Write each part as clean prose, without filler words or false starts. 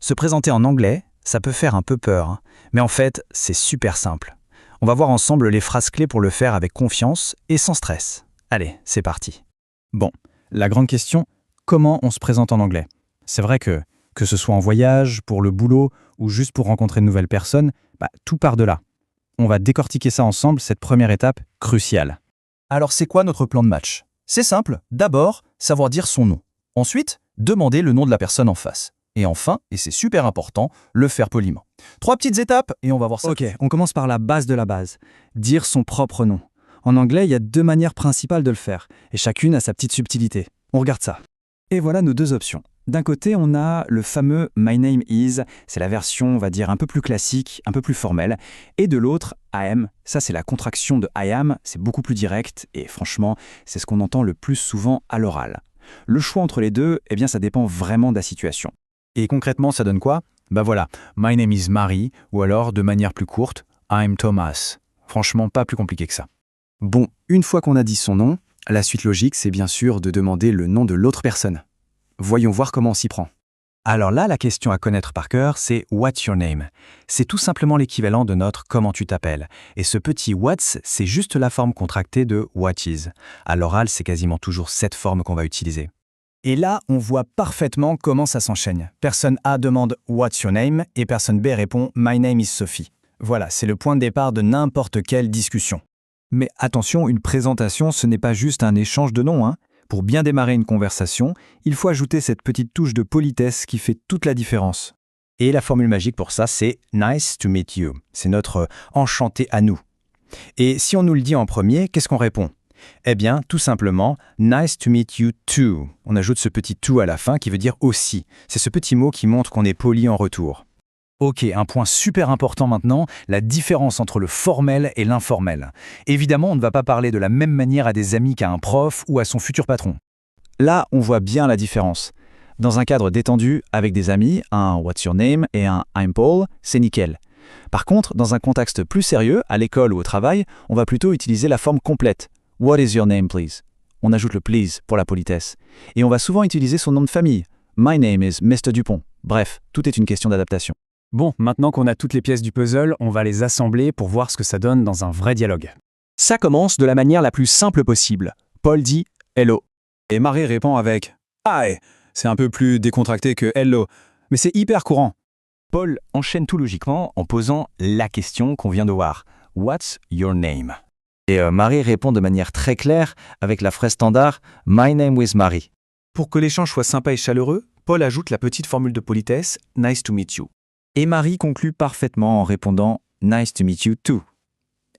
Se présenter en anglais, ça peut faire un peu peur, hein. Mais en fait, c'est super simple. On va voir ensemble les phrases clés pour le faire avec confiance et sans stress. Allez, c'est parti. Bon, la grande question, comment on se présente en anglais? C'est vrai que ce soit en voyage, pour le boulot ou juste pour rencontrer de nouvelles personnes, tout part de là. On va décortiquer ça ensemble, cette première étape cruciale. Alors c'est quoi notre plan de match? C'est simple, d'abord, savoir dire son nom. Ensuite, demander le nom de la personne en face. Et enfin, et c'est super important, le faire poliment. 3 petites étapes et on va voir ça. Ok, on commence par la base de la base. Dire son propre nom. En anglais, il y a 2 manières principales de le faire, et chacune a sa petite subtilité. On regarde ça. Et voilà nos 2 options. D'un côté, on a le fameux My name is, c'est la version, on va dire, un peu plus classique, un peu plus formelle. Et de l'autre, I am, ça c'est la contraction de I am, c'est beaucoup plus direct, et franchement, c'est ce qu'on entend le plus souvent à l'oral. Le choix entre les deux, eh bien ça dépend vraiment de la situation. Et concrètement, ça donne quoi? Voilà, My name is Mary, ou alors, de manière plus courte, I'm Thomas. Franchement, pas plus compliqué que ça. Bon, une fois qu'on a dit son nom, la suite logique, c'est bien sûr de demander le nom de l'autre personne. Voyons voir comment on s'y prend. Alors là, la question à connaître par cœur, c'est What's your name? C'est tout simplement l'équivalent de notre Comment tu t'appelles. Et ce petit What's, c'est juste la forme contractée de What is. À l'oral, c'est quasiment toujours cette forme qu'on va utiliser. Et là, on voit parfaitement comment ça s'enchaîne. Personne A demande « What's your name ?» et personne B répond « My name is Sophie ». Voilà, c'est le point de départ de n'importe quelle discussion. Mais attention, une présentation, ce n'est pas juste un échange de noms, hein. Pour bien démarrer une conversation, il faut ajouter cette petite touche de politesse qui fait toute la différence. Et la formule magique pour ça, c'est « Nice to meet you ». C'est notre « enchanté à nous ». Et si on nous le dit en premier, qu'est-ce qu'on répond? Eh bien, tout simplement, « Nice to meet you too ». On ajoute ce petit « to » à la fin qui veut dire « aussi ». C'est ce petit mot qui montre qu'on est poli en retour. Ok, un point super important maintenant, la différence entre le formel et l'informel. Évidemment, on ne va pas parler de la même manière à des amis qu'à un prof ou à son futur patron. Là, on voit bien la différence. Dans un cadre détendu, avec des amis, un « What's your name » et un « I'm Paul », c'est nickel. Par contre, dans un contexte plus sérieux, à l'école ou au travail, on va plutôt utiliser la forme complète. « What is your name, please ?» On ajoute le « please » pour la politesse. Et on va souvent utiliser son nom de famille. « My name is Mr. Dupont ». Bref, tout est une question d'adaptation. Bon, maintenant qu'on a toutes les pièces du puzzle, on va les assembler pour voir ce que ça donne dans un vrai dialogue. Ça commence de la manière la plus simple possible. Paul dit « Hello ». Et Marie répond avec « Hi ». C'est un peu plus décontracté que « Hello », mais c'est hyper courant. Paul enchaîne tout logiquement en posant la question qu'on vient de voir. « What's your name ?» Et Marie répond de manière très claire avec la phrase standard « My name is Marie ». Pour que l'échange soit sympa et chaleureux, Paul ajoute la petite formule de politesse « Nice to meet you ». Et Marie conclut parfaitement en répondant « Nice to meet you too ».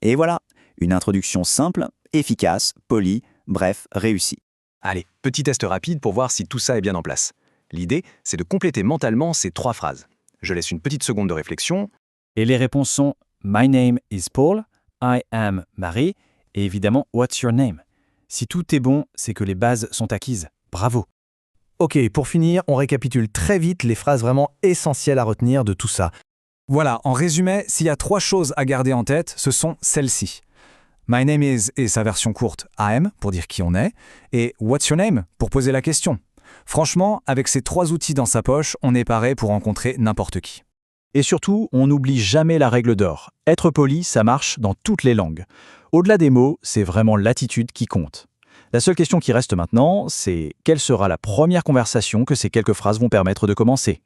Et voilà, une introduction simple, efficace, polie, bref, réussie. Allez, petit test rapide pour voir si tout ça est bien en place. L'idée, c'est de compléter mentalement ces 3 phrases. Je laisse une petite seconde de réflexion. Et les réponses sont « My name is Paul »,« I am Marie » et évidemment « What's your name ?» Si tout est bon, c'est que les bases sont acquises. Bravo! Ok, pour finir, on récapitule très vite les phrases vraiment essentielles à retenir de tout ça. Voilà, en résumé, s'il y a 3 choses à garder en tête, ce sont celles-ci. My name is et sa version courte I am pour dire qui on est, et What's your name pour poser la question. Franchement, avec ces 3 outils dans sa poche, on est paré pour rencontrer n'importe qui. Et surtout, on n'oublie jamais la règle d'or. Être poli, ça marche dans toutes les langues. Au-delà des mots, c'est vraiment l'attitude qui compte. La seule question qui reste maintenant, c'est quelle sera la première conversation que ces quelques phrases vont permettre de commencer?